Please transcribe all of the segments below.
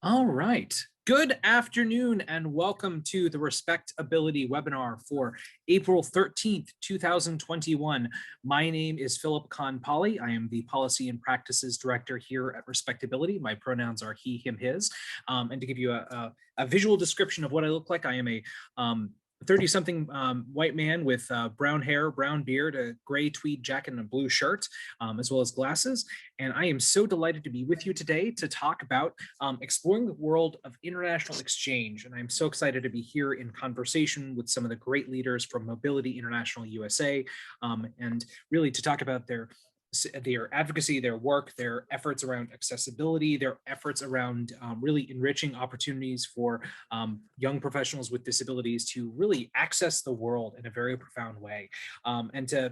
All right. Good afternoon and welcome to the Respectability webinar for April 13th, 2021. My name is Philip Kahn-Polly. I am the Policy and Practices Director here at Respectability. My pronouns are he, him, his. And to give you a visual description of what I look like, I am a 30-something white man with brown hair, brown beard, a gray tweed jacket, and a blue shirt, as well as glasses. And I am so delighted to be with you today to talk about exploring the world of international exchange. And I'm so excited to be here in conversation with some of the great leaders from Mobility International USA, and really to talk about their advocacy, their work, their efforts around accessibility, their efforts around really enriching opportunities for young professionals with disabilities to really access the world in a very profound way.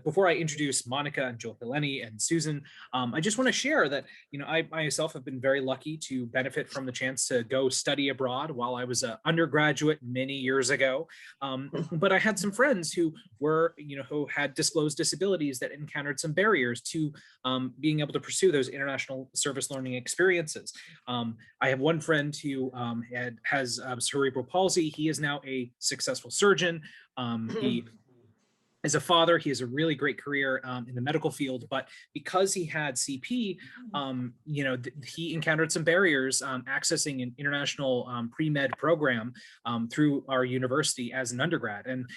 Before I introduce Monica and Joe Heleni and Susan, I just want to share that, I myself have been very lucky to benefit from the chance to go study abroad while I was an undergraduate many years ago. But I had some friends who were, who had disclosed disabilities that encountered some barriers to being able to pursue those international service learning experiences. I have one friend who has cerebral palsy. He is now a successful surgeon. He as a father, he has a really great career in the medical field, but because he had CP, he encountered some barriers accessing an international pre-med program through our university as an undergrad. And,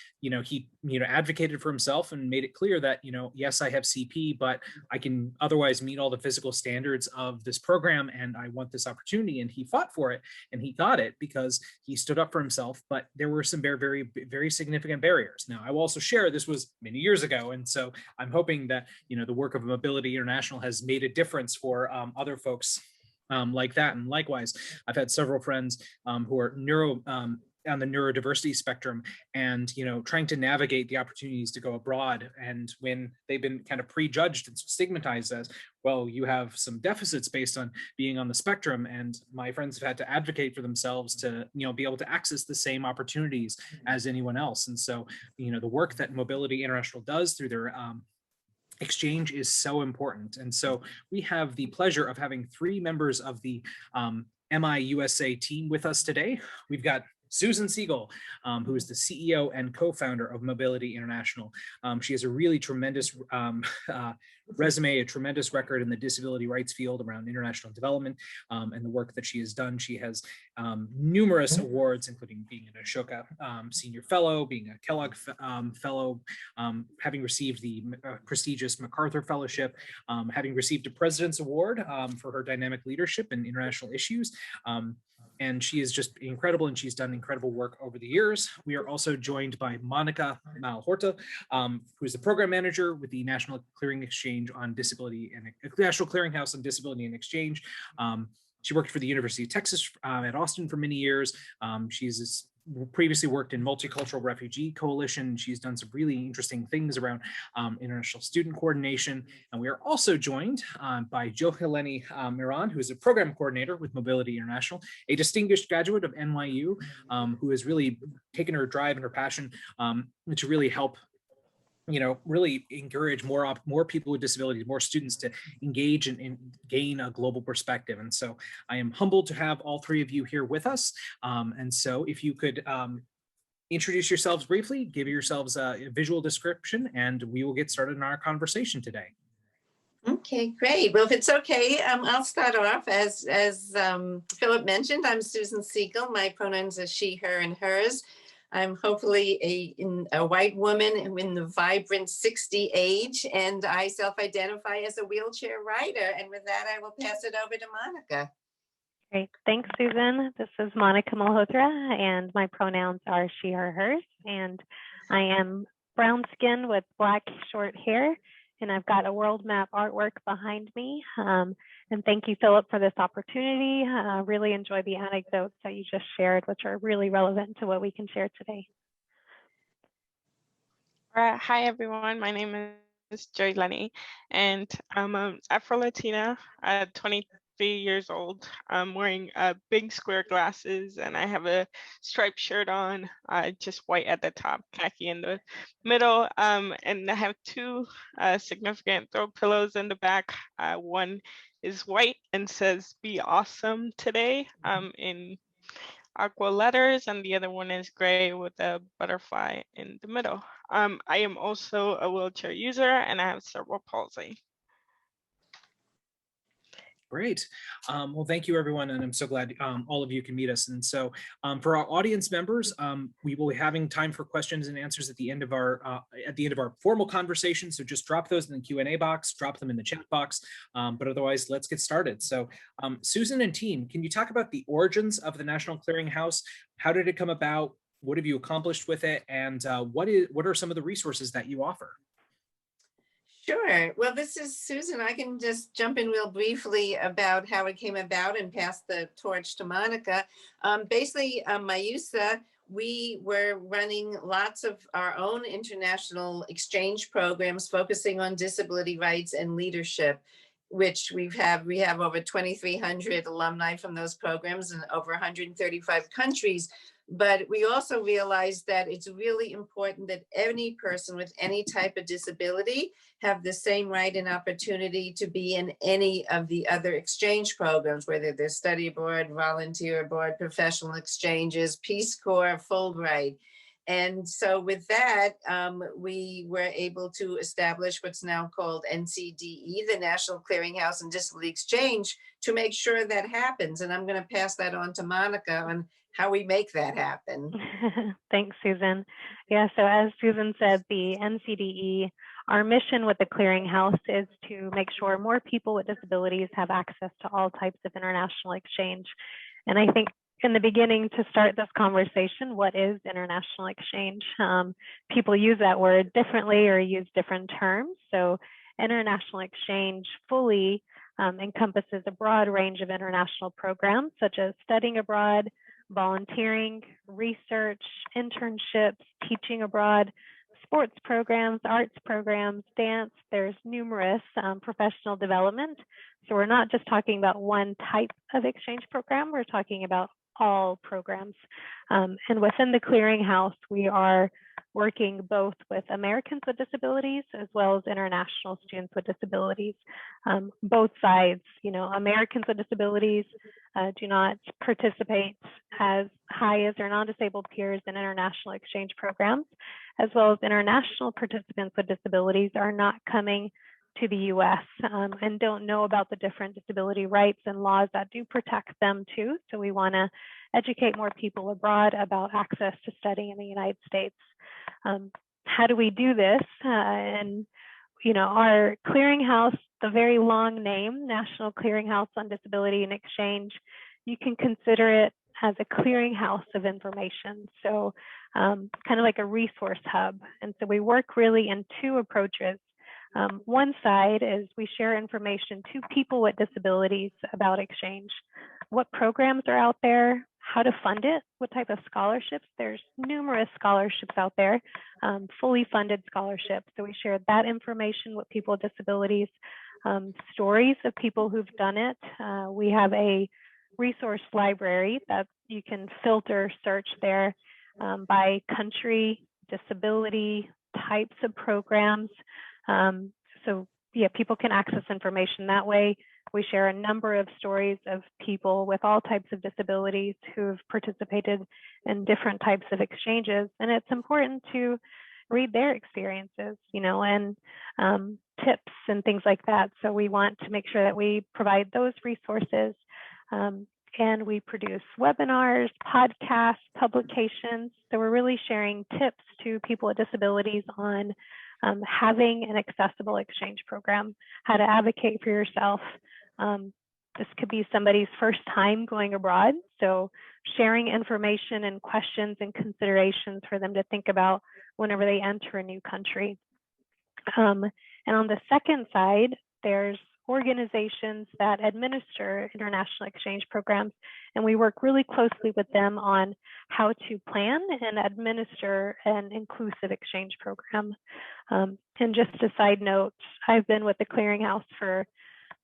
he, advocated for himself and made it clear that, yes, I have CP, but I can otherwise meet all the physical standards of this program and I want this opportunity. And he fought for it and he got it because he stood up for himself, but there were some very, very, very significant barriers. Now, I will also share this was many years ago. And so I'm hoping that, the work of Mobility International has made a difference for other folks like that. And likewise, I've had several friends who are on the neurodiversity spectrum and, trying to navigate the opportunities to go abroad. And when they've been kind of prejudged and stigmatized as, well, you have some deficits based on being on the spectrum. And my friends have had to advocate for themselves to, be able to access the same opportunities as anyone else. And so, the work that Mobility International does through their exchange is so important. And so we have the pleasure of having three members of the MIUSA team with us today. We've got Susan Siegel, who is the CEO and co-founder of Mobility International. She has a really tremendous resume, a tremendous record in the disability rights field around international development and the work that she has done. She has numerous awards, including being an Ashoka Senior Fellow, being a Kellogg Fellow, having received the prestigious MacArthur Fellowship, having received a President's Award for her dynamic leadership in international issues. And she is just incredible, and she's done incredible work over the years. We are also joined by Monica Malhorta, who is the program manager with the National Clearinghouse on Disability and National Clearinghouse on Disability and Exchange. She worked for the University of Texas at Austin for many years. She's previously worked in Multicultural Refugee Coalition. She's done some really interesting things around international student coordination. And we are also joined by Joe Heleni Miran, who is a program coordinator with Mobility International, a distinguished graduate of NYU, who has really taken her drive and her passion to really help really encourage more people with disabilities, more students to engage and gain a global perspective. And so I am humbled to have all three of you here with us. And so if you could introduce yourselves briefly, give yourselves a visual description, and we will get started in our conversation today. Okay, great. Well, if it's okay, I'll start off. As Philip mentioned, I'm Susan Siegel. My pronouns are she, her, and hers. I'm hopefully a white woman in the vibrant 60 age, and I self-identify as a wheelchair rider. And with that, I will pass it over to Monica. Great. Thanks, Susan. This is Monica Malhotra, and my pronouns are she, her, hers. And I am brown skinned with black short hair, and I've got a world map artwork behind me. And thank you, Philip, for this opportunity. I really enjoyed the anecdotes that you just shared, which are really relevant to what we can share today. Hi, everyone. My name is Joy Lenny, and I'm Afro-Latina, 23 years old. I'm wearing big square glasses, and I have a striped shirt on, just white at the top, khaki in the middle. And I have two significant throw pillows in the back. One is white and says "Be awesome today" in aqua letters, and the other one is gray with a butterfly in the middle. I am also a wheelchair user, and I have cerebral palsy. Great. Well, thank you, everyone. And I'm so glad all of you can meet us. And so for our audience members, we will be having time for questions and answers at the end of our formal conversation. So just drop those in the Q&A box, drop them in the chat box. But otherwise, let's get started. So Susan and team, can you talk about the origins of the National Clearinghouse? How did it come about? What have you accomplished with it? And what are some of the resources that you offer? Sure. Well, this is Susan. I can just jump in real briefly about how it came about and pass the torch to Monica. Basically, MIUSA, we were running lots of our own international exchange programs focusing on disability rights and leadership, which we have over 2,300 alumni from those programs in over 135 countries. But we also realized that it's really important that any person with any type of disability have the same right and opportunity to be in any of the other exchange programs, whether they're study abroad, volunteer abroad, professional exchanges, Peace Corps, Fulbright. And so with that, we were able to establish what's now called NCDE, the National Clearinghouse and Disability Exchange, to make sure that happens. And I'm going to pass that on to Monica on how we make that happen. Thanks, Susan. Yeah, so as Susan said, the NCDE, our mission with the Clearinghouse is to make sure more people with disabilities have access to all types of international exchange. And I think in the beginning, to start this conversation, what is international exchange? People use that word differently or use different terms. So international exchange fully encompasses a broad range of international programs, such as studying abroad, volunteering, research, internships, teaching abroad, sports programs, arts programs, dance. There's numerous professional development. So we're not just talking about one type of exchange program, we're talking about all programs. And within the Clearinghouse, we are working both with Americans with disabilities as well as international students with disabilities. Both sides, Americans with disabilities do not participate as high as their non-disabled peers in international exchange programs, as well as international participants with disabilities are not coming to the US and don't know about the different disability rights and laws that do protect them too. So we want to educate more people abroad about access to study in the United States. How do we do this? And our clearinghouse, the very long name, National Clearinghouse on Disability and Exchange, you can consider it as a clearinghouse of information. So kind of like a resource hub. And so we work really in two approaches. One side is we share information to people with disabilities about exchange, what programs are out there, how to fund it, what type of scholarships. There's numerous scholarships out there, fully funded scholarships. So we share that information with people with disabilities, stories of people who've done it. We have a resource library that you can filter search there by country, disability, types of programs. So yeah, people can access information that way. We share a number of stories of people with all types of disabilities who've participated in different types of exchanges. And it's important to read their experiences, and tips and things like that. So we want to make sure that we provide those resources. And we produce webinars, podcasts, publications. So we're really sharing tips to people with disabilities on having an accessible exchange program, how to advocate for yourself. This could be somebody's first time going abroad. So sharing information and questions and considerations for them to think about whenever they enter a new country. And on the second side, there's organizations that administer international exchange programs, and we work really closely with them on how to plan and administer an inclusive exchange program. And just a side note, I've been with the Clearinghouse for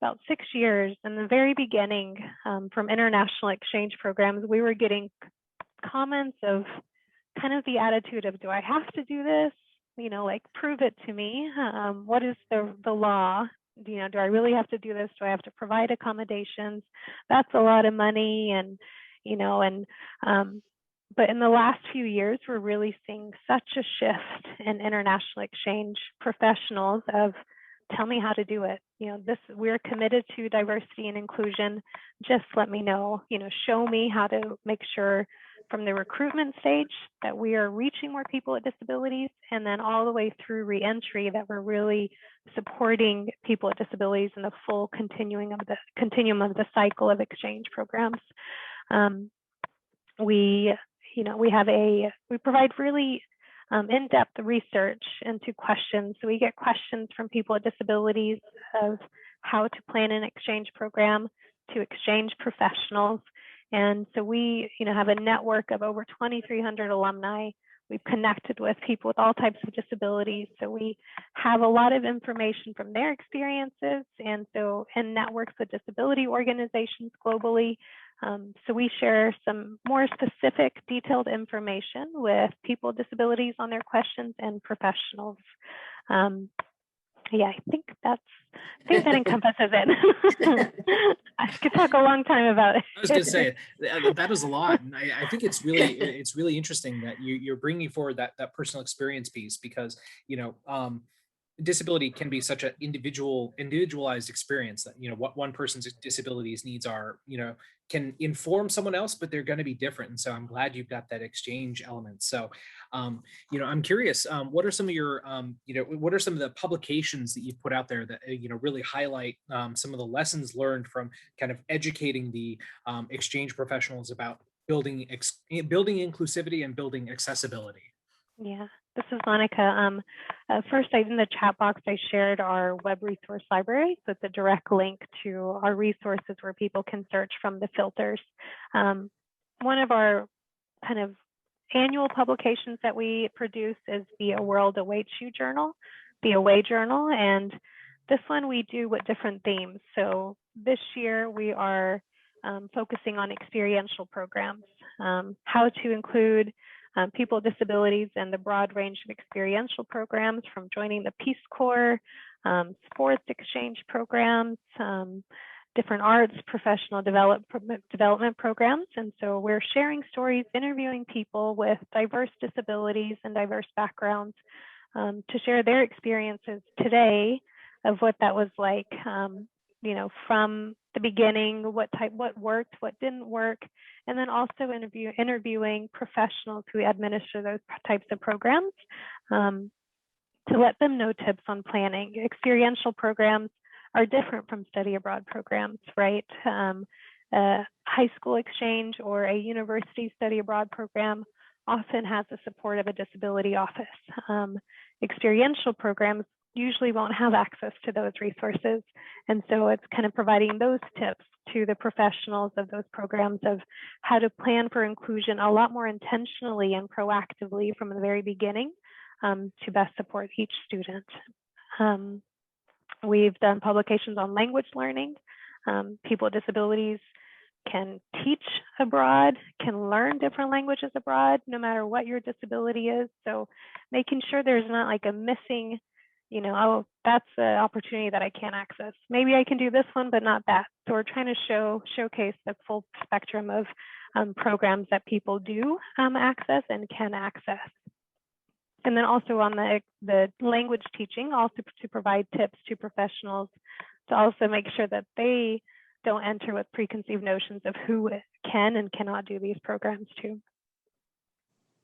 about 6 years, in the very beginning, from international exchange programs, we were getting comments of kind of the attitude of, do I have to do this? You know, like, prove it to me. What is the law? You know, do I really have to do this? Do I have to provide accommodations? That's a lot of money. And, you know, and, but in the last few years, we're really seeing such a shift in international exchange professionals of, tell me how to do it. You know, we're committed to diversity and inclusion. Just let me know, you know, show me how to make sure from the recruitment stage that we are reaching more people with disabilities, and then all the way through reentry that we're really supporting people with disabilities in the full continuum of the cycle of exchange programs. We provide really in-depth research into questions. So we get questions from people with disabilities of how to plan an exchange program, to exchange professionals. And so we, you know, have a network of over 2,300 alumni. We've connected with people with all types of disabilities. So we have a lot of information from their experiences, and networks with disability organizations globally. So we share some more specific, detailed information with people with disabilities on their questions and professionals. Yeah, I think that encompasses it. I could talk a long time about it. I was going to say that is a lot, and I think it's really interesting that you're bringing forward that personal experience piece, because, you know, disability can be such an individualized experience that, you know, what one person's disabilities needs are, you know, can inform someone else, but they're going to be different. And so I'm glad you've got that exchange element. So, you know, I'm curious, what are some of your, you know, what are some of the publications that you've put out there that, you know, really highlight some of the lessons learned from kind of educating the exchange professionals about building inclusivity and building accessibility? Yeah, this is Monica. First, in the chat box, I shared our web resource library. So it's a direct link to our resources where people can search from the filters. One of our kind of annual publications that we produce is the A World Awaits You journal, the Away Journal. And this one we do with different themes. So this year we are focusing on experiential programs, how to include people with disabilities and the broad range of experiential programs, from joining the Peace Corps, sports exchange programs, different arts, professional development programs. And so we're sharing stories, interviewing people with diverse disabilities and diverse backgrounds to share their experiences today of what that was like, you know, from the beginning, what worked, what didn't work, and then also interviewing professionals who administer those types of programs to let them know tips on planning. Experiential programs are different from study abroad programs, right? A high school exchange or a university study abroad program often has the support of a disability office. Experiential programs usually won't have access to those resources. And so it's kind of providing those tips to the professionals of those programs of how to plan for inclusion a lot more intentionally and proactively from the very beginning to best support each student. We've done publications on language learning. People with disabilities can teach abroad, can learn different languages abroad, no matter what your disability is. So making sure there's not like a missing, you know, oh, that's an opportunity that I can't access. Maybe I can do this one, but not that. So we're trying to showcase the full spectrum of programs that people do access and can access. And then also on the language teaching, also to provide tips to professionals to also make sure that they don't enter with preconceived notions of who can and cannot do these programs too.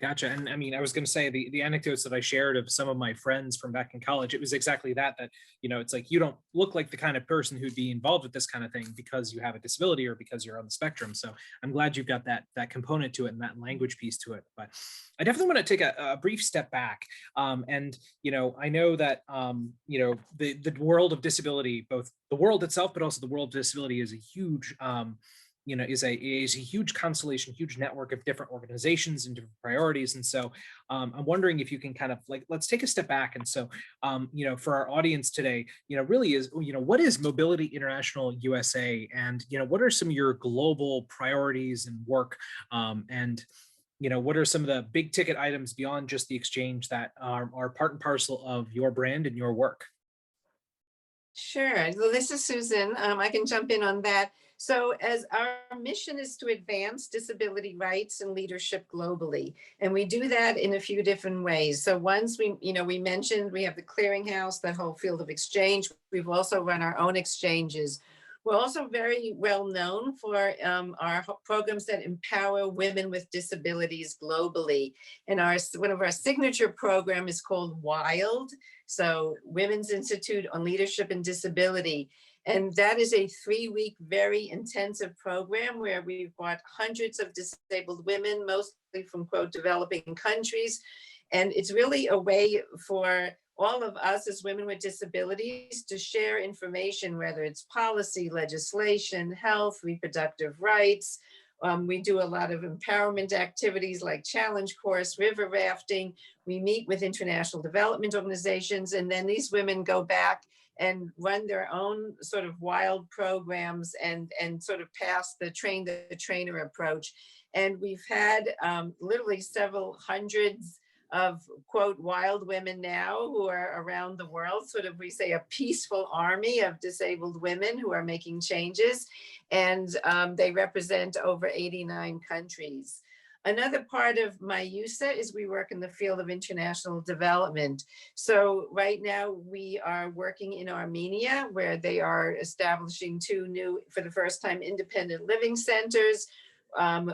Gotcha. And I mean, I was going to say the anecdotes that I shared of some of my friends from back in college, it was exactly that, you know, it's like, you don't look like the kind of person who'd be involved with this kind of thing because you have a disability or because you're on the spectrum. So I'm glad you've got that component to it and that language piece to it. But I definitely want to take a brief step back. And, you know, I know that, you know, the world of disability, both the world itself, but also the world of disability is a huge, is a huge constellation, huge network of different organizations and different priorities. And so I'm wondering if you can kind of like, let's take a step back. And so, for our audience today, really is, what is Mobility International USA? And, what are some of your global priorities and work? And what are some of the big ticket items beyond just the exchange that are part and parcel of your brand and your work? Sure. Well, this is Susan. I can jump in on that. So as our mission is to advance disability rights and leadership globally, and we do that in a few different ways. So once we mentioned we have the clearinghouse, that whole field of exchange. We've also run our own exchanges. We're also very well known for our programs that empower women with disabilities globally. And one of our signature program is called WILD. So Women's Institute on Leadership and Disability. And that is a 3-week, very intensive program where we've brought hundreds of disabled women, mostly from, quote, developing countries. And it's really a way for all of us as women with disabilities to share information, whether it's policy, legislation, health, reproductive rights. We do a lot of empowerment activities like challenge course, river rafting. We meet with international development organizations, and then these women go back and run their own sort of wild programs and sort of pass the train the trainer approach. And we've had literally several hundreds of, quote, wild women now who are around the world, sort of, we say, a peaceful army of disabled women who are making changes. And they represent over 89 countries. Another part of MIUSA is we work in the field of international development. So right now we are working in Armenia, where they are establishing 2 new, for the first time, independent living centers.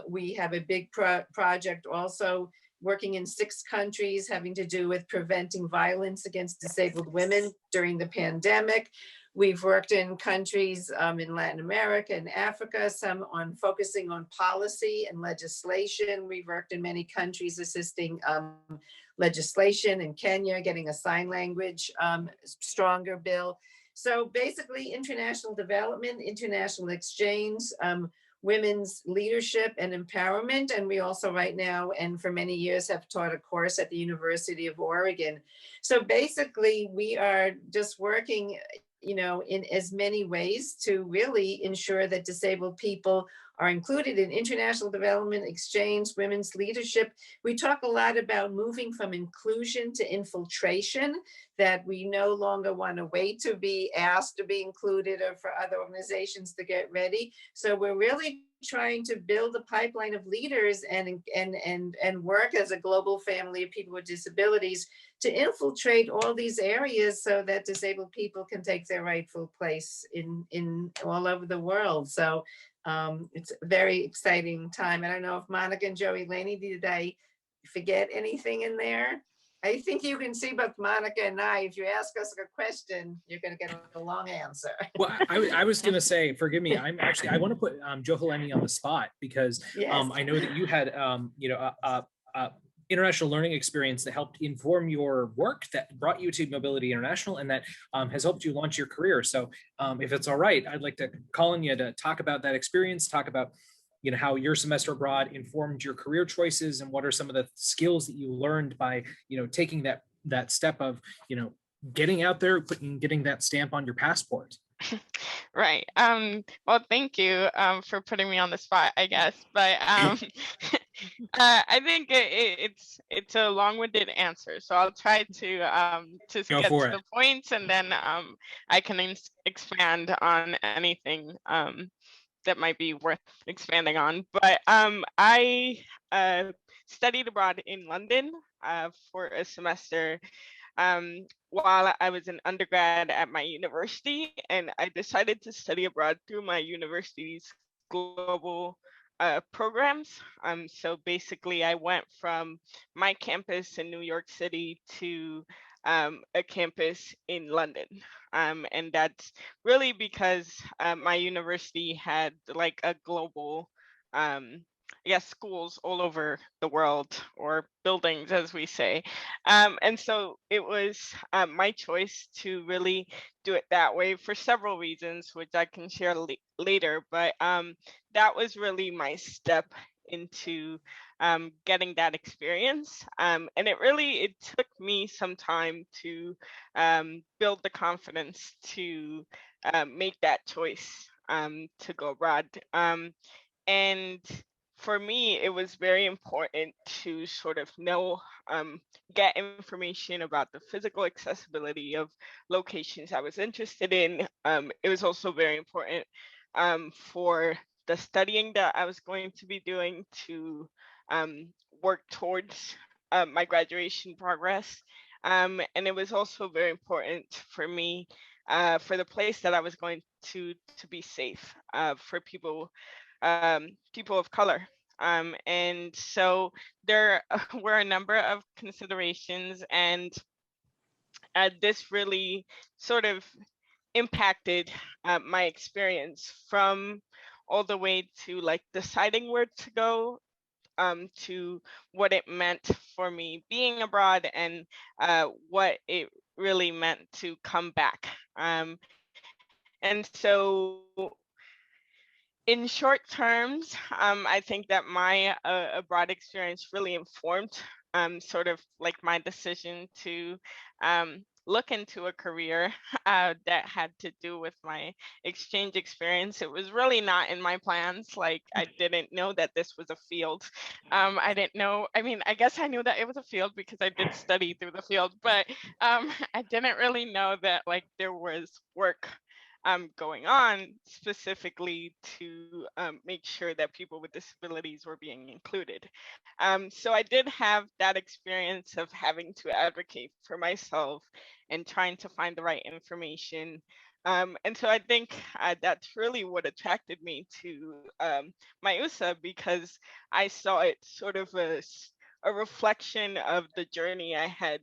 We have a big project also working in 6 countries having to do with preventing violence against disabled women during the pandemic. We've worked in countries in Latin America and Africa, some on focusing on policy and legislation. We've worked in many countries assisting legislation in Kenya, getting a sign language stronger bill. So basically international development, international exchange, women's leadership and empowerment. And we also right now, and for many years, have taught a course at the University of Oregon. So basically we are just working in as many ways to really ensure that disabled people are included in international development, exchange, women's leadership. We talk a lot about moving from inclusion to infiltration, that we no longer want to wait to be asked to be included or for other organizations to get ready. So we're really trying to build a pipeline of leaders and work as a global family of people with disabilities to infiltrate all these areas so that disabled people can take their rightful place in all over the world. So it's a very exciting time. I don't know if Monica and Joey Laney, did I forget anything in there? I think you can see both Monica and I, if you ask us a question, you're going to get a long answer. Well, I was going to say, forgive me, I want to put Joe Helene on the spot because Yes. I know that you had, international learning experience that helped inform your work, that brought you to Mobility International, and that has helped you launch your career. So if it's all right, I'd like to call on you to talk about that experience, talk about how your semester abroad informed your career choices, and what are some of the skills that you learned by taking that step of getting out there, getting that stamp on your passport. Right. Well, thank you for putting me on the spot, I guess. But I think it's a long-winded answer, so I'll try to get to the points, and then I can expand on anything that might be worth expanding on. But I studied abroad in London for a semester while I was an undergrad at my university, and I decided to study abroad through my university's global programs. So basically I went from my campus in New York City to a campus in London. And that's really because my university had like a global I guess, schools all over the world, or buildings, as we say. And so it was my choice to really do it that way for several reasons, which I can share later. But that was really my step into getting that experience. And it took me some time to build the confidence to make that choice to go abroad. And for me, it was very important to sort of know, get information about the physical accessibility of locations I was interested in. It was also very important for the studying that I was going to be doing to work towards my graduation progress. And it was also very important for me, for the place that I was going to be safe for people of color. And so there were a number of considerations, and this really sort of impacted my experience, from all the way to like deciding where to go, to what it meant for me being abroad, and what it really meant to come back. And so in short terms, I think that my abroad experience really informed sort of like my decision to look into a career that had to do with my exchange experience. It was really not in my plans. Like, I didn't know that this was a field. I didn't know, I mean, I guess I knew that it was a field because I did study through the field, but I didn't really know that like there was work going on specifically to make sure that people with disabilities were being included. So I did have that experience of having to advocate for myself and trying to find the right information. And so I think that's really what attracted me to MIUSA, because I saw it sort of as a reflection of the journey I had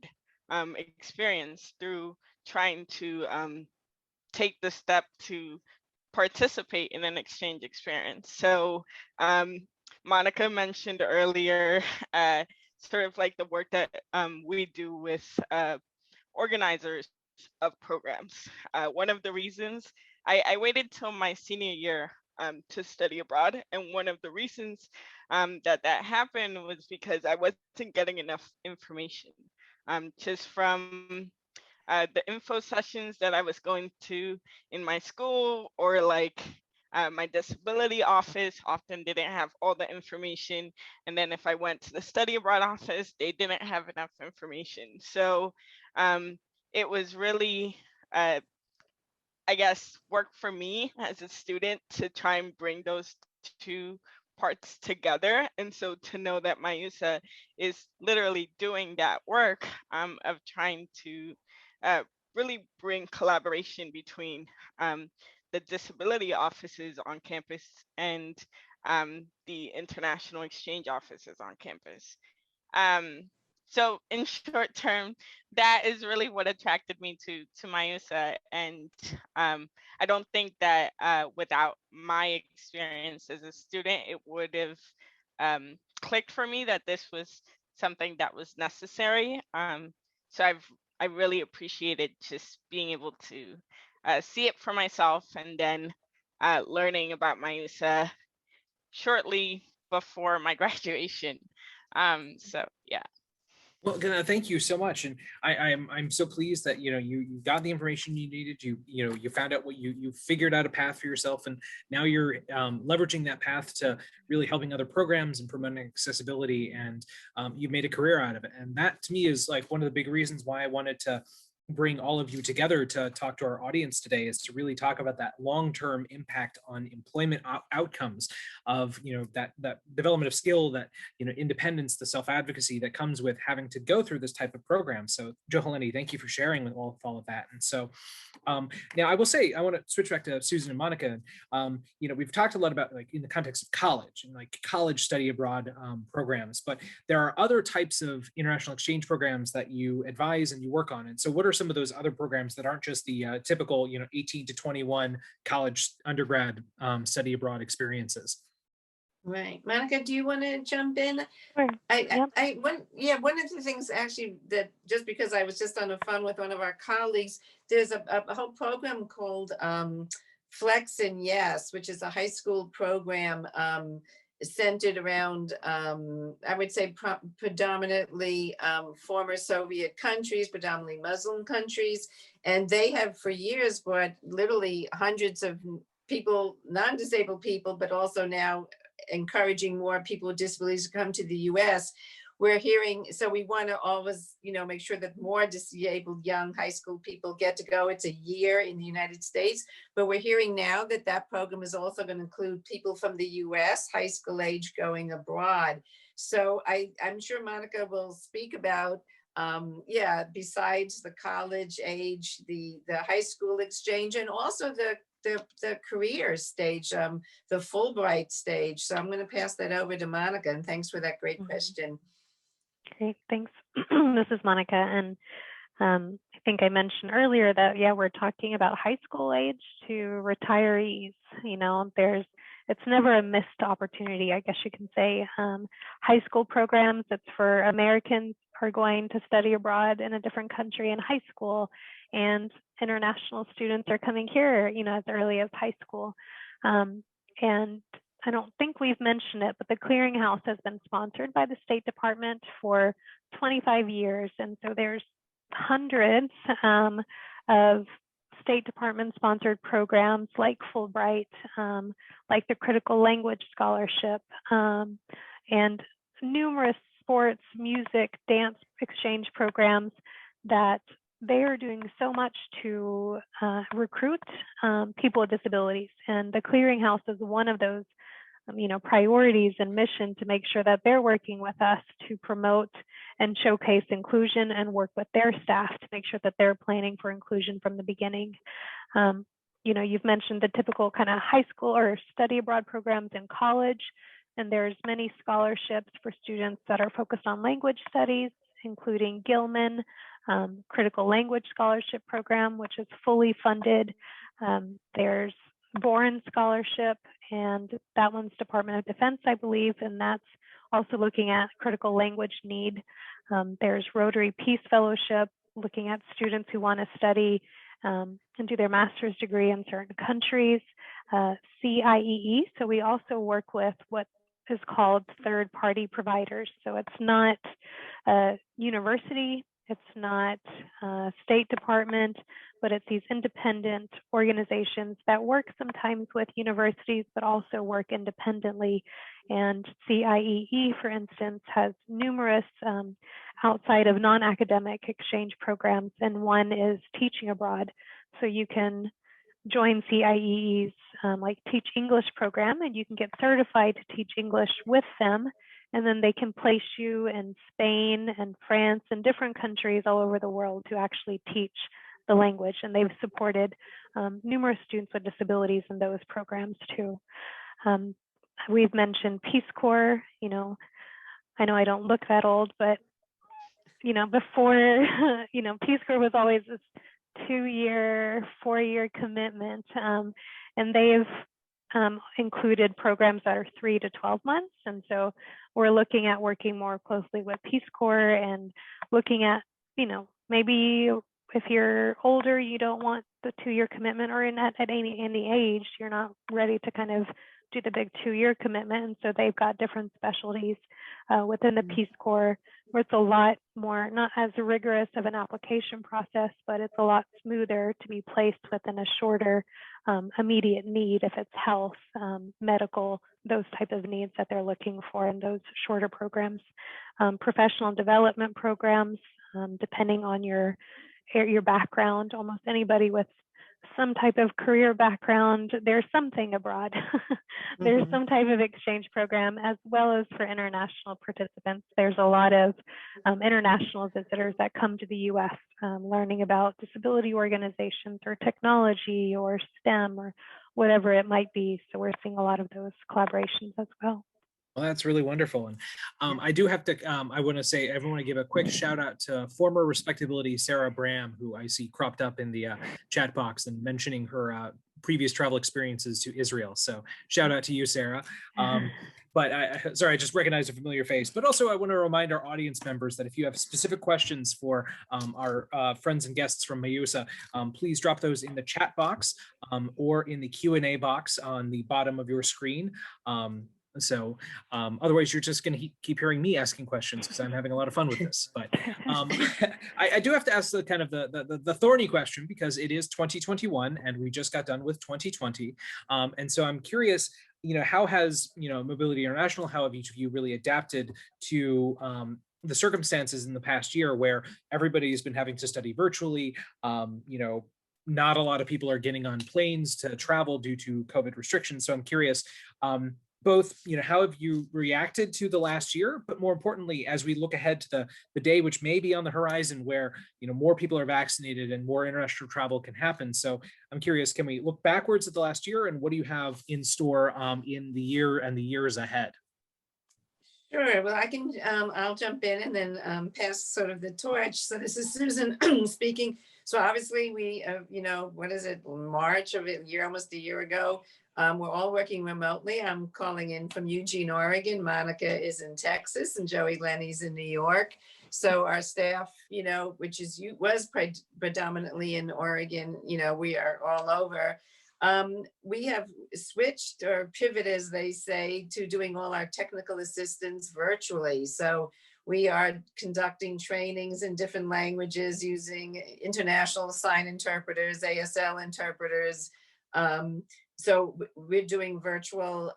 experienced through trying to take the step to participate in an exchange experience. So Monica mentioned earlier sort of like the work that we do with organizers of programs. One of the reasons I waited till my senior year to study abroad, and one of the reasons that happened was because I wasn't getting enough information, just from the info sessions that I was going to in my school, or like my disability office often didn't have all the information. And then if I went to the study abroad office, they didn't have enough information. So it was really, I guess, work for me as a student to try and bring those two parts together. And so to know that MIUSA is literally doing that work of trying to really bring collaboration between the disability offices on campus and the international exchange offices on campus. So in short term, that is really what attracted me to MIUSA. And I don't think that without my experience as a student, it would have clicked for me that this was something that was necessary. So I really appreciated just being able to see it for myself, and then learning about MIUSA shortly before my graduation. So yeah. Well, Gana, thank you so much, and I'm so pleased that you got the information you needed. You found out what you figured out a path for yourself, and now you're leveraging that path to really helping other programs and promoting accessibility, and you've made a career out of it. And that to me is like one of the big reasons why I wanted to bring all of you together to talk to our audience today, is to really talk about that long-term impact on employment outcomes of that development of skill, that independence, the self-advocacy that comes with having to go through this type of program. So Joheleni, thank you for sharing with all of that. And so now I will say, I want to switch back to Susan and Monica. We've talked a lot about, like, in the context of college and like college study abroad programs, but there are other types of international exchange programs that you advise and you work on. And so what are some of those other programs that aren't just the typical 18 to 21 college undergrad study abroad experiences? Right. Monica, do you want to jump in? Sure. Yep. One of the things actually that just because I was just on the phone with one of our colleagues, there's a whole program called Flex and Yes, which is a high school program centered around, I would say predominantly former Soviet countries, predominantly Muslim countries. And they have for years brought literally hundreds of people, non-disabled people, but also now encouraging more people with disabilities to come to the US. We're hearing, so we want to always, make sure that more disabled young high school people get to go. It's a year in the United States, but we're hearing now that that program is also going to include people from the US, high school age, going abroad. So I'm sure Monica will speak about, besides the college age, the high school exchange, and also the career stage, the Fulbright stage. So I'm going to pass that over to Monica, and thanks for that great question. Great, thanks. This is Monica, and I think I mentioned earlier that, we're talking about high school age to retirees. It's never a missed opportunity, I guess you can say. High school programs, it's for Americans who are going to study abroad in a different country in high school, and international students are coming here, as early as high school. And I don't think we've mentioned it, but the Clearinghouse has been sponsored by the State Department for 25 years. And so there's hundreds of State Department sponsored programs like Fulbright, like the Critical Language Scholarship, and numerous sports, music, dance exchange programs that they are doing so much to recruit people with disabilities. And the Clearinghouse is one of those priorities and mission to make sure that they're working with us to promote and showcase inclusion and work with their staff to make sure that they're planning for inclusion from the beginning. You've mentioned the typical kind of high school or study abroad programs in college, and there's many scholarships for students that are focused on language studies, including Gilman Critical Language Scholarship Program, which is fully funded. There's Boren Scholarship, and that one's Department of Defense, I believe, and that's also looking at critical language need. There's Rotary Peace Fellowship, looking at students who want to study and do their master's degree in certain countries. CIEE, so we also work with what is called third-party providers. So it's not a university, it's not State Department, but it's these independent organizations that work sometimes with universities, but also work independently. And CIEE, for instance, has numerous outside of non-academic exchange programs, and one is teaching abroad. So you can join CIEE's like Teach English program, and you can get certified to teach English with them. And then they can place you in Spain and France and different countries all over the world to actually teach the language. And they've supported numerous students with disabilities in those programs too. We've mentioned Peace Corps. I know I don't look that old, but before, Peace Corps was always this 2-year, 4-year commitment, and they've included programs that are 3 to 12 months. And so we're looking at working more closely with Peace Corps and looking at, maybe if you're older, you don't want the 2-year commitment, or at any age, you're not ready to kind of do the big 2-year commitment. And so they've got different specialties within the Peace Corps where it's a lot more, not as rigorous of an application process, but it's a lot smoother to be placed within a shorter immediate need, if it's health, medical, those type of needs that they're looking for in those shorter programs. Professional development programs, depending on your background, almost anybody with some type of career background, there's something abroad. There's some type of exchange program, as well as for international participants. There's a lot of international visitors that come to the US learning about disability organizations or technology or STEM or whatever it might be. So we're seeing a lot of those collaborations as well. Well, that's really wonderful. And I do have to, I want to say, I want to give a quick shout out to former Respectability Sarah Bram, who I see cropped up in the chat box and mentioning her previous travel experiences to Israel. So shout out to you, Sarah. but sorry, I just recognized a familiar face. But also, I want to remind our audience members that if you have specific questions for our friends and guests from MIUSA, please drop those in the chat box or in the Q&A box on the bottom of your screen. Otherwise, you're just going to keep hearing me asking questions because I'm having a lot of fun with this. But I do have to ask the kind of the thorny question, because it is 2021 and we just got done with 2020. And so I'm curious, how has, Mobility International, how have each of you really adapted to the circumstances in the past year where everybody's been having to study virtually? Not a lot of people are getting on planes to travel due to COVID restrictions. So I'm curious, both, how have you reacted to the last year, but more importantly, as we look ahead to the day which may be on the horizon where, more people are vaccinated and more international travel can happen. So I'm curious, can we look backwards at the last year, and what do you have in store in the year and the years ahead? Sure. Well, I'll jump in and then pass sort of the torch. So this is Susan speaking. So obviously we, what is it, March of a year, almost a year ago, we're all working remotely. I'm calling in from Eugene, Oregon. Monica is in Texas and Joey Lenny's in New York. So our staff, which was predominantly in Oregon, we are all over. We have switched or pivot, as they say, to doing all our technical assistance virtually. So we are conducting trainings in different languages using international sign interpreters, ASL interpreters. So we're doing virtual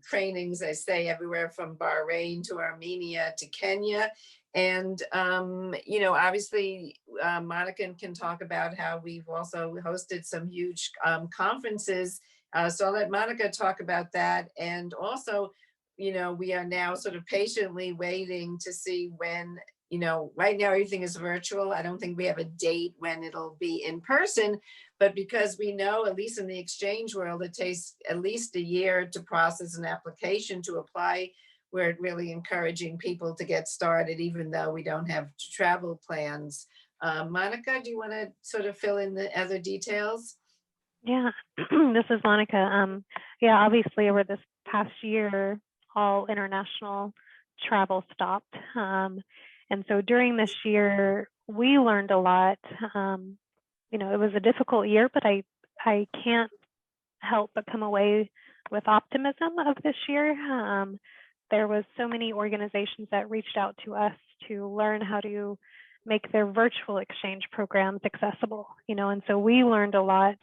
trainings, I say, everywhere from Bahrain to Armenia to Kenya. And, obviously, Monica can talk about how we've also hosted some huge conferences. So I'll let Monica talk about that. And also, we are now sort of patiently waiting to see when, right now everything is virtual. I don't think we have a date when it'll be in person, but because we know, at least in the exchange world, it takes at least a year to process an application to apply. We're really encouraging people to get started, even though we don't have travel plans. Monica, do you want to sort of fill in the other details? Yeah, this is Monica. Yeah, obviously over this past year, all international travel stopped. And so during this year, we learned a lot. It was a difficult year, but I can't help but come away with optimism of this year. There was so many organizations that reached out to us to learn how to make their virtual exchange programs accessible, and so we learned a lot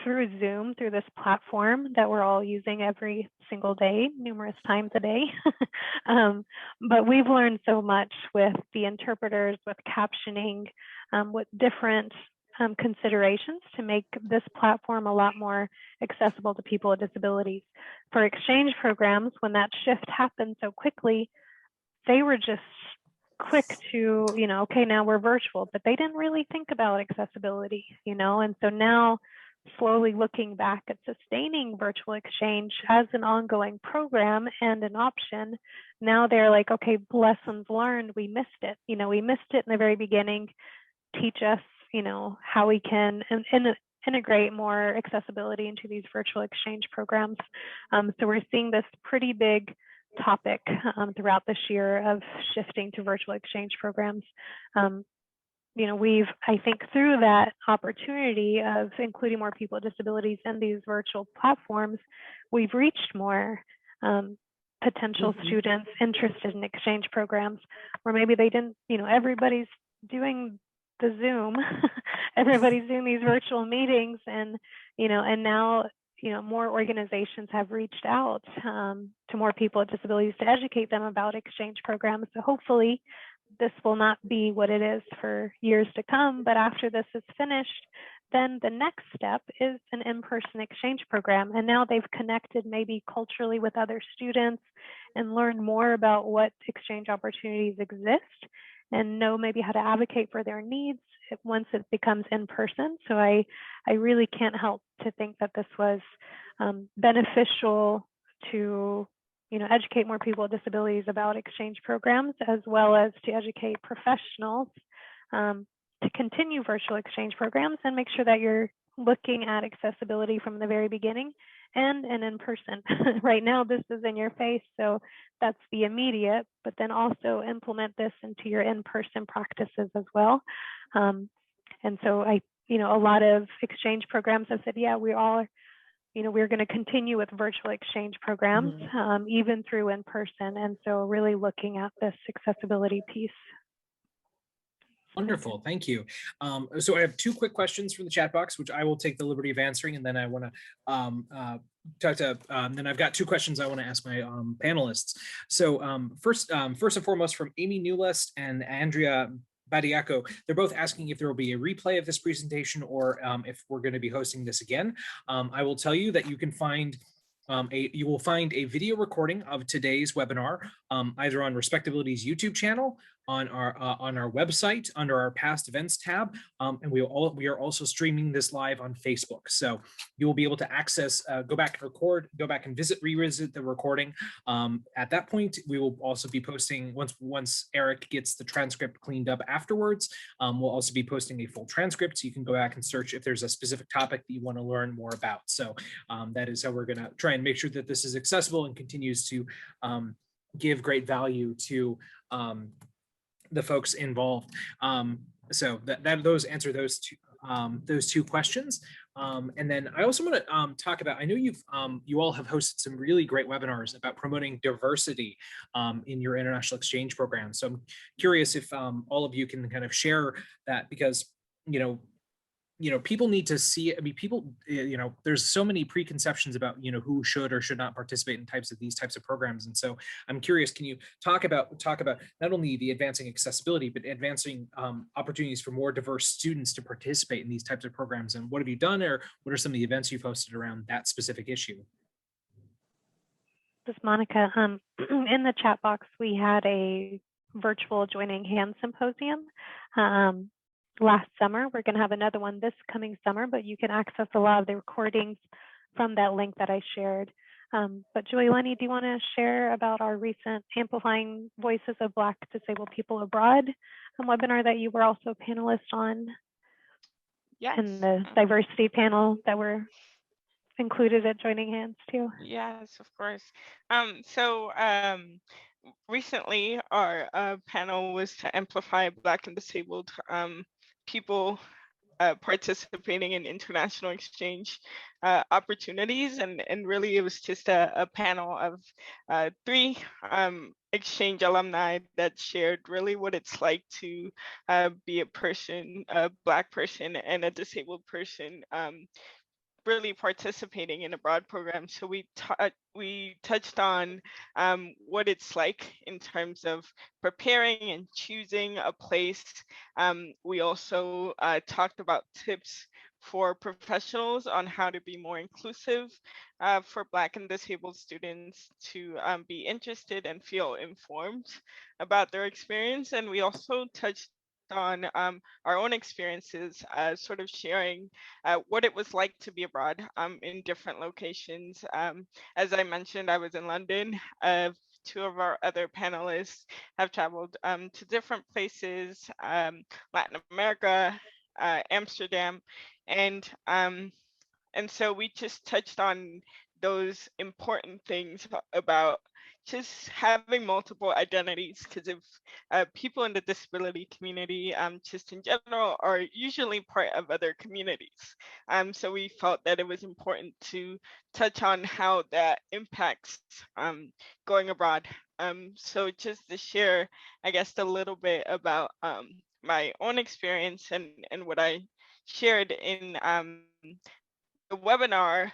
through Zoom, through this platform that we're all using every single day, numerous times a day. But we've learned so much with the interpreters, with captioning, with different considerations to make this platform a lot more accessible to people with disabilities. For exchange programs, when that shift happened so quickly, they were just quick to, okay, now we're virtual, but they didn't really think about accessibility, and so now slowly looking back at sustaining virtual exchange as an ongoing program and an option, now they're like, okay, lessons learned, we missed it. We missed it in the very beginning. Teach us, how we can integrate more accessibility into these virtual exchange programs. So we're seeing this pretty big topic throughout this year of shifting to virtual exchange programs. We've, I think, through that opportunity of including more people with disabilities in these virtual platforms, we've reached more potential students interested in exchange programs where maybe they didn't, everybody's doing the Zoom, everybody's doing these virtual meetings, and now, more organizations have reached out to more people with disabilities to educate them about exchange programs. So hopefully this will not be what it is for years to come, but after this is finished, then the next step is an in-person exchange program. And now they've connected maybe culturally with other students and learned more about what exchange opportunities exist and know maybe how to advocate for their needs once it becomes in person. So I really can't help to think that this was beneficial to educate more people with disabilities about exchange programs, as well as to educate professionals to continue virtual exchange programs and make sure that you're looking at accessibility from the very beginning and an in-person. Right now, this is in your face, so that's the immediate, but then also implement this into your in-person practices as well. And so a lot of exchange programs have said, yeah, we all, we're going to continue with virtual exchange programs, even through in-person. And so really looking at this accessibility piece. Wonderful, thank you. So I have two quick questions from the chat box, which I will take the liberty of answering, and then I want to talk to. Then I've got two questions I want to ask my panelists. So first and foremost, from Amy Newlist and Andrea Badiaco, they're both asking if there will be a replay of this presentation or if we're going to be hosting this again. I will tell you that you can find. You will find a video recording of today's webinar either on Respectability's YouTube channel, on our website under our past events tab, and we are also streaming this live on Facebook. So you will be able to access, go back and revisit the recording. At that point, we will also be posting once Eric gets the transcript cleaned up afterwards. We'll also be posting a full transcript, so you can go back and search if there's a specific topic that you want to learn more about. So that is how we're going to try and make sure that this is accessible and continues to give great value to the folks involved. So those answer those two questions. And then I also want to talk about, I know you all have hosted some really great webinars about promoting diversity in your international exchange program. So I'm curious if all of you can kind of share that, because people need to see it. I mean, people, there's so many preconceptions about, who should or should not participate in these types of programs. And so I'm curious, can you talk about not only the advancing accessibility, but advancing opportunities for more diverse students to participate in these types of programs? And what have you done, or what are some of the events you've hosted around that specific issue? This is Monica. In the chat box, we had a virtual Joining Hands symposium last summer. We're going to have another one this coming summer, but you can access a lot of the recordings from that link that I shared. But Julie Lenny, do you want to share about our recent Amplifying Voices of Black Disabled People Abroad webinar that you were also a panelist on? Yes. And the diversity panel that were included at Joining Hands too? Yes, of course. Recently our panel was to amplify Black and disabled people participating in international exchange opportunities, and really it was just a panel of three exchange alumni that shared really what it's like to be a Black person and a disabled person really participating in a broad program. So we touched on what it's like in terms of preparing and choosing a place. We also talked about tips for professionals on how to be more inclusive for Black and disabled students to be interested and feel informed about their experience. And we also touched on our own experiences, sort of sharing what it was like to be abroad in different locations. As I mentioned, I was in London. Two of our other panelists have traveled to different places, Latin America, Amsterdam, and so we just touched on those important things about just having multiple identities, because if people in the disability community, just in general, are usually part of other communities. So we felt that it was important to touch on how that impacts going abroad. So just to share, I guess, a little bit about my own experience and what I shared in the webinar.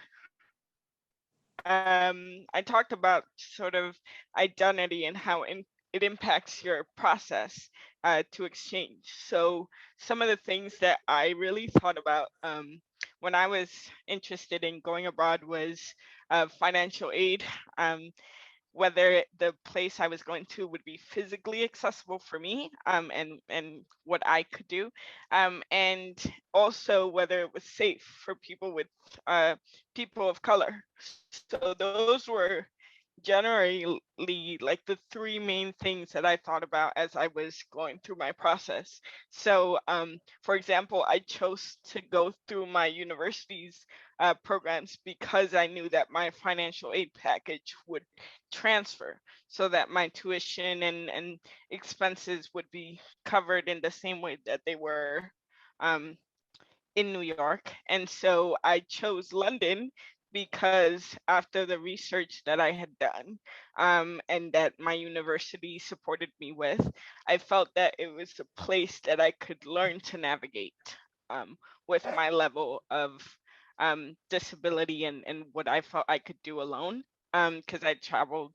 I talked about sort of identity and how it impacts your process to exchange. So some of the things that I really thought about when I was interested in going abroad was financial aid, whether the place I was going to would be physically accessible for me, and what I could do, and also whether it was safe for people of color. So those were generally like the three main things that I thought about as I was going through my process. So for example, I chose to go through my university's programs because I knew that my financial aid package would transfer, so that my tuition and expenses would be covered in the same way that they were um, in New York. And so I chose London because after the research that I had done and that my university supported me with, I felt that it was a place that I could learn to navigate with my level of disability and what I felt I could do alone, because I traveled.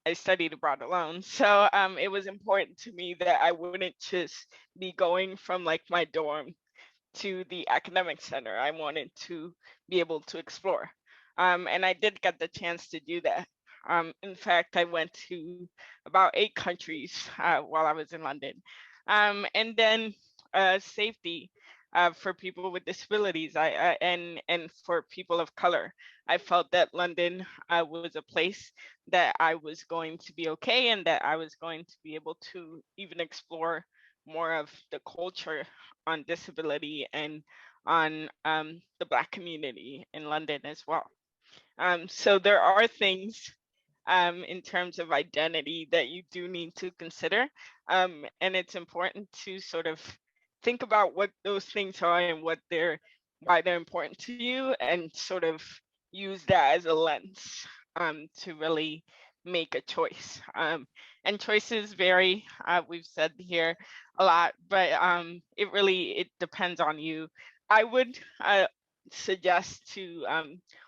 I studied abroad alone. So it was important to me that I wouldn't just be going from like my dorm to the academic center. I wanted to be able to explore. And I did get the chance to do that. In fact, I went to about 8 countries while I was in London. And then safety for people with disabilities and for people of color. I felt that London was a place that I was going to be okay, and that I was going to be able to even explore more of the culture on disability and on the Black community in London as well. So there are things in terms of identity that you do need to consider. And it's important to sort of think about what those things are and why they're important to you, and sort of use that as a lens to really make a choice. And choices vary, we've said here a lot, but it depends on you. I would suggest to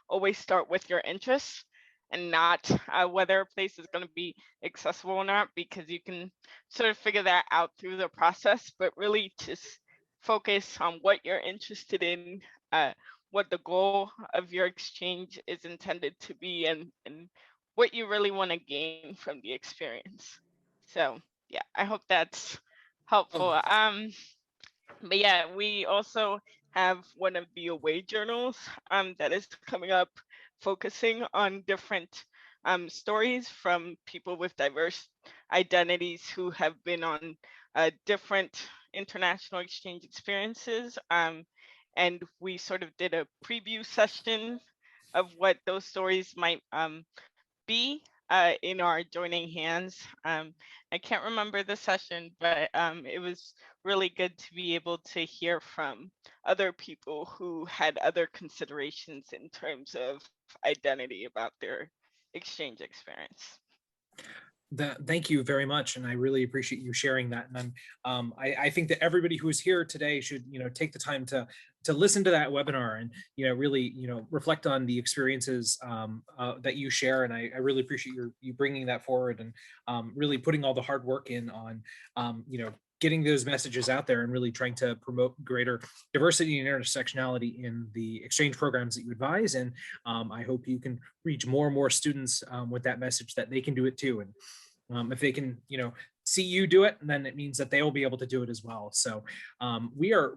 always start with your interests and not whether a place is going to be accessible or not, because you can sort of figure that out through the process, but really just focus on what you're interested in, what the goal of your exchange is intended to be, and what you really want to gain from the experience. So yeah, I hope that's helpful. But yeah, we also have one of the away journals that is coming up, focusing on different stories from people with diverse identities who have been on different international exchange experiences. And we sort of did a preview session of what those stories might be in our joining hands. I can't remember the session, but it was really good to be able to hear from other people who had other considerations in terms of identity about their exchange experience. Thank you very much, and I really appreciate you sharing that. And I think that everybody who is here today should, take the time to listen to that webinar and really reflect on the experiences that you share. And I really appreciate you bringing that forward and really putting all the hard work in on getting those messages out there and really trying to promote greater diversity and intersectionality in the exchange programs that you advise. And I hope you can reach more and more students with that message that they can do it too. And if they can, see you do it, then it means that they will be able to do it as well. So we are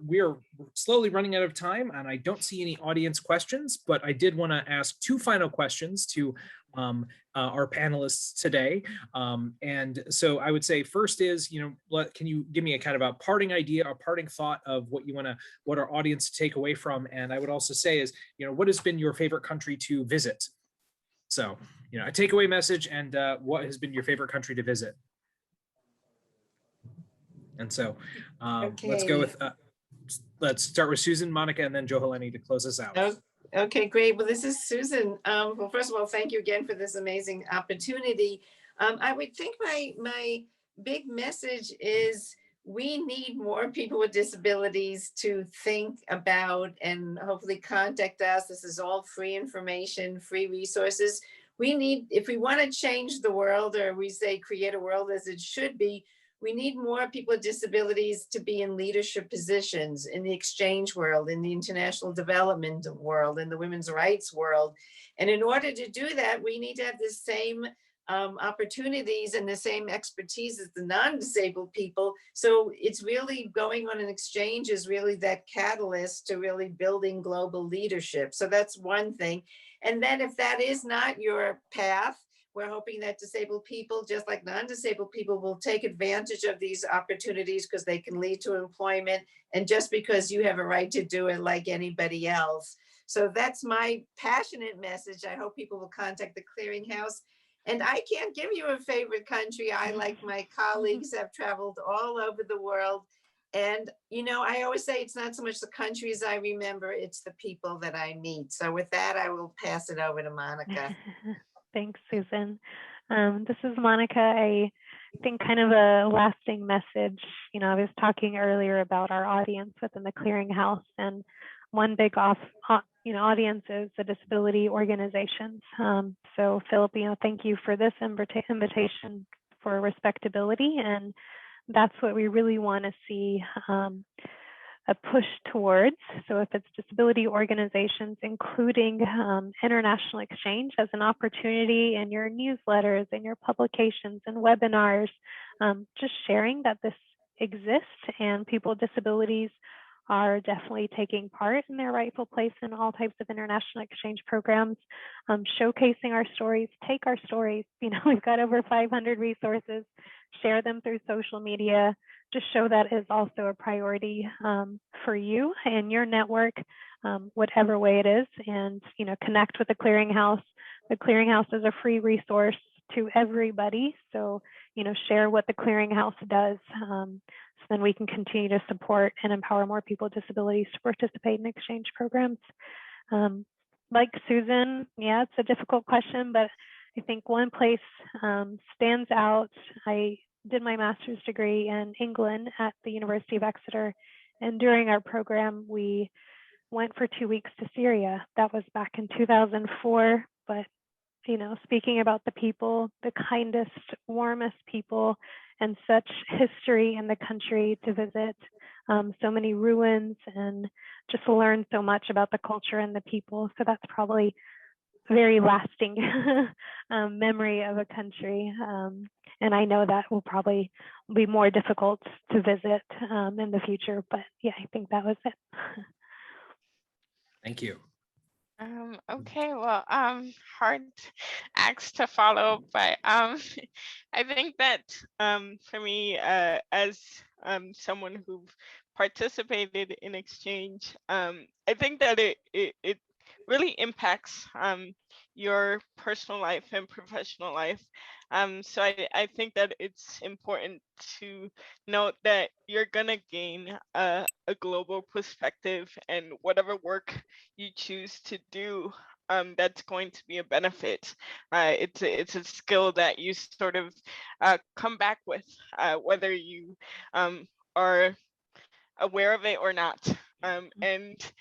slowly running out of time, and I don't see any audience questions, but I did want to ask 2 final questions to our panelists today. And so I would say first is, can you give me a kind of a parting idea, a parting thought of what our audience take away from? And I would also say is, what has been your favorite country to visit? So, a takeaway message, and what has been your favorite country to visit? And so let's go with, let's start with Susan, Monica, and then Joheleni to close us out. Okay, great. Well, this is Susan. Well, first of all, thank you again for this amazing opportunity. I would think my big message is we need more people with disabilities to think about and hopefully contact us. This is all free information, free resources. We need, if we want to change the world, or we say create a world as it should be, we need more people with disabilities to be in leadership positions in the exchange world, in the international development world, in the women's rights world. And in order to do that, we need to have the same opportunities and the same expertise as the non-disabled people. So it's really going on an exchange is really that catalyst to really building global leadership. So that's one thing. And then if that is not your path, we're hoping that disabled people, just like non-disabled people, will take advantage of these opportunities because they can lead to employment, and just because you have a right to do it like anybody else. So that's my passionate message. I hope people will contact the Clearinghouse. And I can't give you a favorite country. I, like my colleagues, have traveled all over the world. And, you know, I always say it's not so much the countries I remember, it's the people that I meet. So with that, I will pass it over to Monica. Thanks, Susan. This is Monica. I think kind of a lasting message. You know, I was talking earlier about our audience within the Clearinghouse, and one big audience is the disability organizations. So Philip, you know, thank you for this invitation for respectability, and that's what we really want to see a push towards. So if it's disability organizations, including international exchange as an opportunity in your newsletters and your publications and webinars, just sharing that this exists and people with disabilities are definitely taking part in their rightful place in all types of international exchange programs, showcasing our stories, take our stories. You know, we've got over 500 resources, share them through social media, just show that is also a priority for you and your network, whatever way it is, and, you know, connect with the Clearinghouse. The Clearinghouse is a free resource to everybody. So, you know, share what the Clearinghouse does. So then we can continue to support and empower more people with disabilities to participate in exchange programs. Like Susan, yeah, it's a difficult question, but I think one place stands out. I did my master's degree in England at the University of Exeter. And during our program, we went for 2 weeks to Syria. That was back in 2004. But, you know, speaking about the people, the kindest, warmest people, and such history in the country to visit, so many ruins, and just learn so much about the culture and the people. So that's probably a very lasting memory of a country. And I know that will probably be more difficult to visit in the future, but yeah, I think that was it. Thank you. Okay, well, hard acts to follow, but I think that for me, as someone who participated in exchange, I think that it really impacts your personal life and professional life. So I think that it's important to note that you're gonna gain a global perspective, and whatever work you choose to do, that's going to be a benefit. It's a skill that you sort of come back with, whether you are aware of it or not. And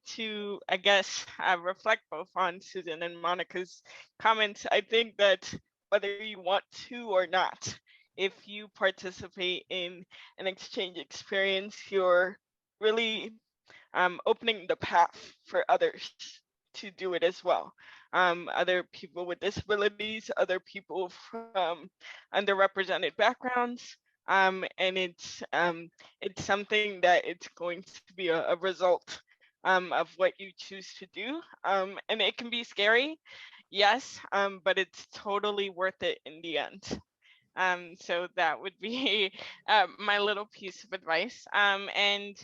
to, I guess, reflect both on Susan and Monica's comments, I think that whether you want to or not, if you participate in an exchange experience, you're really opening the path for others to do it as well. Other people with disabilities, other people from underrepresented backgrounds, and it's something that it's going to be a result of what you choose to do, and it can be scary, yes, but it's totally worth it in the end. So that would be my little piece of advice. And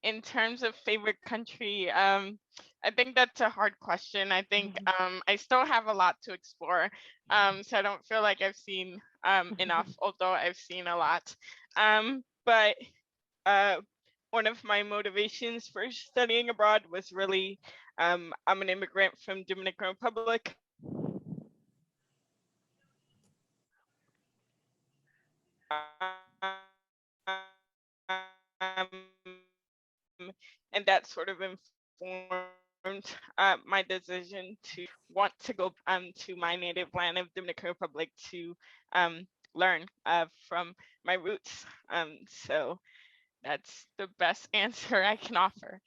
in terms of favorite country, I think that's a hard question. I think I still have a lot to explore, so I don't feel like I've seen enough, although I've seen a lot. But one of my motivations for studying abroad was really, I'm an immigrant from Dominican Republic. And that sort of informed my decision to want to go to my native land of Dominican Republic to learn from my roots. So that's the best answer I can offer.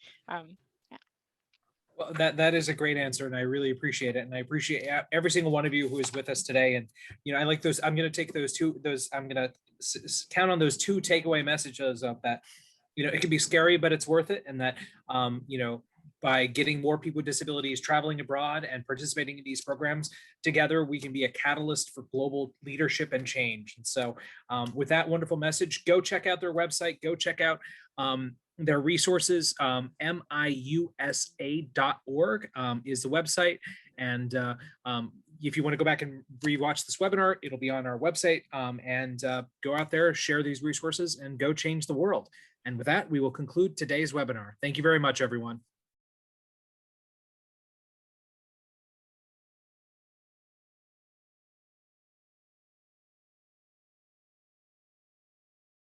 Well, that is a great answer, and I really appreciate it. And I appreciate every single one of you who is with us today. And, you know, I like those. I'm going to take I'm going to count on those two takeaway messages of that, you know, it can be scary, but it's worth it. And that, you know, by getting more people with disabilities traveling abroad and participating in these programs, together we can be a catalyst for global leadership and change. And so with that wonderful message, go check out their website, go check out their resources. MIUSA.org is the website. And if you want to go back and rewatch this webinar, it'll be on our website. And go out there, share these resources, and go change the world. And with that, we will conclude today's webinar. Thank you very much, everyone.